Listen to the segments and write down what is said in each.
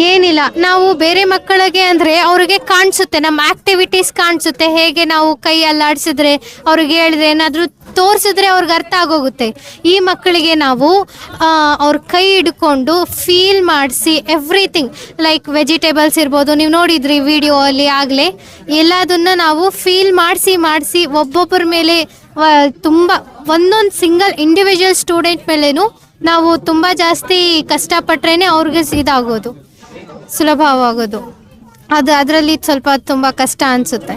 ಏನಿಲ್ಲ, ನಾವು ಬೇರೆ ಮಕ್ಕಳಿಗೆ ಅಂದರೆ ಅವ್ರಿಗೆ ಕಾಣಿಸುತ್ತೆ, ನಮ್ಮ ಆಕ್ಟಿವಿಟೀಸ್ ಕಾಣಿಸುತ್ತೆ, ಹೇಗೆ ನಾವು ಕೈ ಅಲ್ಲಾಡಿಸಿದ್ರೆ ಅವ್ರಿಗೆ ಹೇಳಿದ್ರೆ ಏನಾದರೂ ತೋರಿಸಿದ್ರೆ ಅವ್ರಿಗೆ ಅರ್ಥ ಆಗೋಗುತ್ತೆ. ಈ ಮಕ್ಕಳಿಗೆ ನಾವು ಅವ್ರ ಕೈ ಹಿಡ್ಕೊಂಡು ಫೀಲ್ ಮಾಡಿಸಿ ಎವ್ರಿಥಿಂಗ್, ಲೈಕ್ ವೆಜಿಟೇಬಲ್ಸ್ ಇರ್ಬೋದು, ನೀವು ನೋಡಿದ್ರಿ ವಿಡಿಯೋ ಅಲ್ಲಿ ಆಗಲೇ, ಎಲ್ಲದನ್ನ ನಾವು ಫೀಲ್ ಮಾಡಿಸಿ ಒಬ್ಬೊಬ್ಬರ ಮೇಲೆ ತುಂಬ ಒಂದೊಂದು ಸಿಂಗಲ್ ಇಂಡಿವಿಜುವಲ್ ಸ್ಟೂಡೆಂಟ್ ಮೇಲೇನು ನಾವು ತುಂಬ ಜಾಸ್ತಿ ಕಷ್ಟಪಟ್ರೇನೆ ಅವ್ರಿಗೆ ಇದಾಗೋದು, ಸುಲಭವಾಗೋದು. ಅದರಲ್ಲಿ ಸ್ವಲ್ಪ ತುಂಬ ಕಷ್ಟ ಅನಿಸುತ್ತೆ.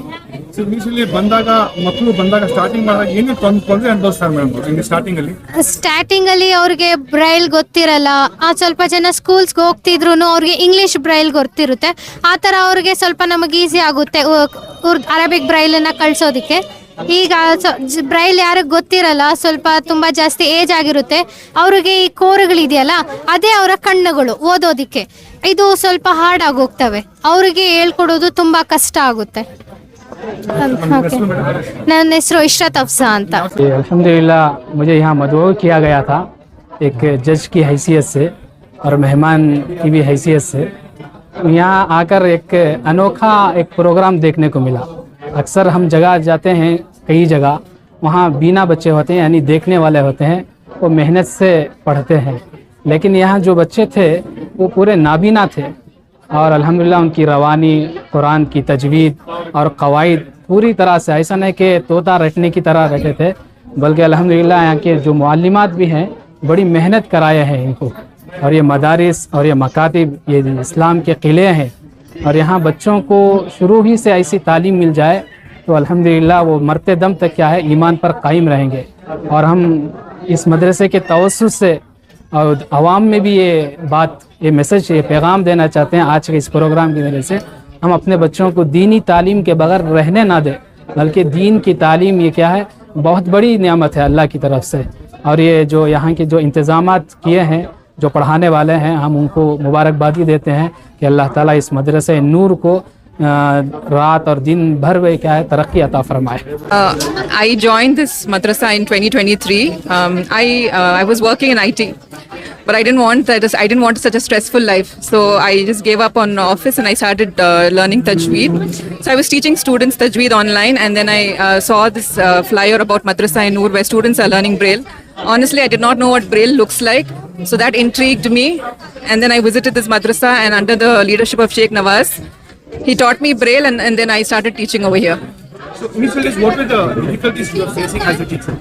ಬಂದಾಗ ಮಕ್ಕಳು ಬಂದಾಗ ಸ್ಟಾರ್ಟಿಂಗ್ ಮಾಡಿದಾಗ ಏನು ತೊಂದರೆ ಅನುಭವಿಸ್ತಾರೆ ಮೇಡಮ್ ಸ್ಟಾರ್ಟಿಂಗ್ ಅಲ್ಲಿ? ಸ್ಟಾರ್ಟಿಂಗ್ ಅಲ್ಲಿ ಅವ್ರಿಗೆ ಬ್ರೈಲ್ ಗೊತ್ತಿರಲ್ಲ, ಸ್ವಲ್ಪ ಜನ ಸ್ಕೂಲ್ಸ್ಗೆ ಹೋಗ್ತಿದ್ರು ಅವ್ರಿಗೆ ಇಂಗ್ಲಿಷ್ ಬ್ರೈಲ್ ಗೊತ್ತಿರುತ್ತೆ, ಆ ಥರ ಅವ್ರಿಗೆ ಸ್ವಲ್ಪ ನಮಗೆ ಈಸಿ ಆಗುತ್ತೆ ಅರಬಿಕ್ ಬ್ರೈಲನ್ನು ಕಳಿಸೋದಕ್ಕೆ. ಈಗ ಬ್ರೈಲ್ ಯಾರಿಗೆ ಗೊತ್ತಿರಲ್ಲ, ಸ್ವಲ್ಪ ತುಂಬ ಜಾಸ್ತಿ ಏಜ್ ಆಗಿರುತ್ತೆ, ಅವ್ರಿಗೆ ಈ ಕೋರುಗಳಿದೆಯಲ್ಲ ಅದೇ ಅವರ ಕಣ್ಣುಗಳು, ಓದೋದಕ್ಕೆ ಇದು ಸ್ವಲ್ಪ ಹಾರ್ಡ್ ಆಗೋಗ್ತವೆ, ಅವರಿಗೆ ಹೇಳ್ಕೊಡೋದು ತುಂಬ ಕಷ್ಟ ಆಗುತ್ತೆ. ನನ್ನ ಹೆಸರು ಇಶ್ರತ್ ಅಫ್ಸಾ ಅಂತ. अल्हम्दुलिल्लाह मुझे यहाँ मदऊ किया गया था एक जज की हैसियत से और मेहमान की भी हैसियत से. यहाँ आकर एक अनोखा एक प्रोग्राम देखने को मिला. अक्सर हम जगह जाते हैं कई जगह, वहाँ बीना बच्चे होते हैं यानी देखने वाले होते हैं, वो मेहनत से पढ़ते हैं, लेकिन यहाँ जो बच्चे थे वो पूरे नाबीना थे और अल्हम्दुलिल्लाह उनकी रवानी, कुरान की तजवीद और कवायद पूरी तरह से, ऐसा नहीं कि तोता रटने की तरह रटे थे, बल्कि अल्हम्दुलिल्लाह यहाँ के जो मुअल्लिमात भी हैं बड़ी मेहनत कराए हैं इनको. और ये मदारिस और ये मकातिब, ये इस्लाम के किले हैं, और यहाँ बच्चों को शुरू ही से ऐसी तालीम मिल जाए तो अल्हम्दुलिल्लाह वो मरते दम तक क्या है ईमान पर कायम रहेंगे. और हम इस मदरसे के तवस्सुस से और आवाम में भी ये बात, ये मैसेज, ये पैगाम देना चाहते हैं आज के इस प्रोग्राम की वजह से, हम अपने बच्चों को दीनी तालीम के बगैर रहने ना दें, बल्कि दीन की तालीम ये क्या है बहुत बड़ी नियामत है अल्लाह की तरफ से. और ये जो यहाँ के जो इंतज़ामात किए हैं, जो पढ़ाने वाले हैं, हम उनको मुबारकबादी देते हैं कि अल्लाह ताला इस मदरसे नूर को रात और दिन भर में क्या है तरक्की अता फरमाए. I joined this madrasa in 2023. I was working in IT, but I didn't want such a stressful life, so I just gave up on office and I started learning tajweed. So I was teaching students tajweed online, and then I saw this flyer about madrasa in Noor where students are learning braille. Honestly, I did not know what braille looks like, so that intrigued me, and then I visited this madrasa, and under the leadership of Sheikh Nawaz, he taught me braille, and then I started teaching over here. So initially, what were the difficulties you were facing as a teacher?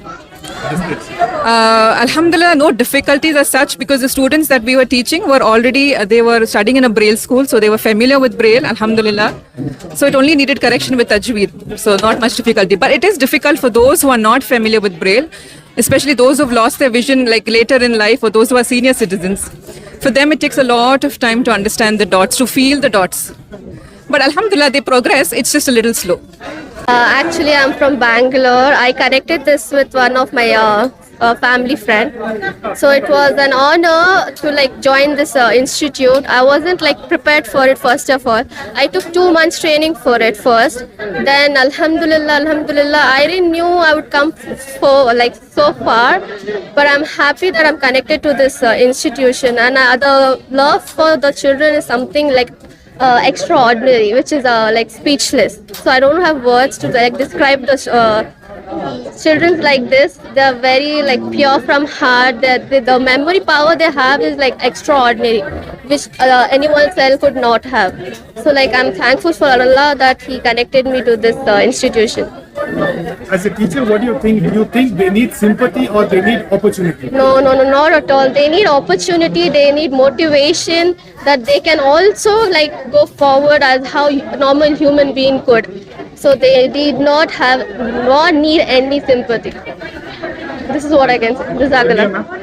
Alhamdulillah, no difficulties as such, because the students that we were teaching were already, they were studying in a braille school, so they were familiar with braille, alhamdulillah. So it only needed correction with tajweed, so not much difficulty. But it is difficult for those who are not familiar with braille, especially those who have lost their vision like later in life, or those who are senior citizens. For them it takes a lot of time to understand the dots, to feel the dots. But alhamdulillah, they progress, it's just a little slow. Actually, I'm from Bangalore. I connected this with one of my family friend. So it was an honor to join this institute. I wasn't prepared for it first of all. I took 2 months training for it first. Then alhamdulillah, I didn't knew I would come for so far. But I'm happy that I'm connected to this institution. And the love for the children is something extraordinary, which is speechless. So I don't have words to describe the children like this. They're very pure from heart. The memory power they have is extraordinary, which anyone else could not have. So I'm thankful for Allah that He connected me to this institution. As a teacher, what do you think? Do you think they need sympathy or they need opportunity? No, not at all. They need opportunity. They need motivation that they can also go forward as how normal human being could. So they did not need any sympathy. This is what I can say. Jazakallah.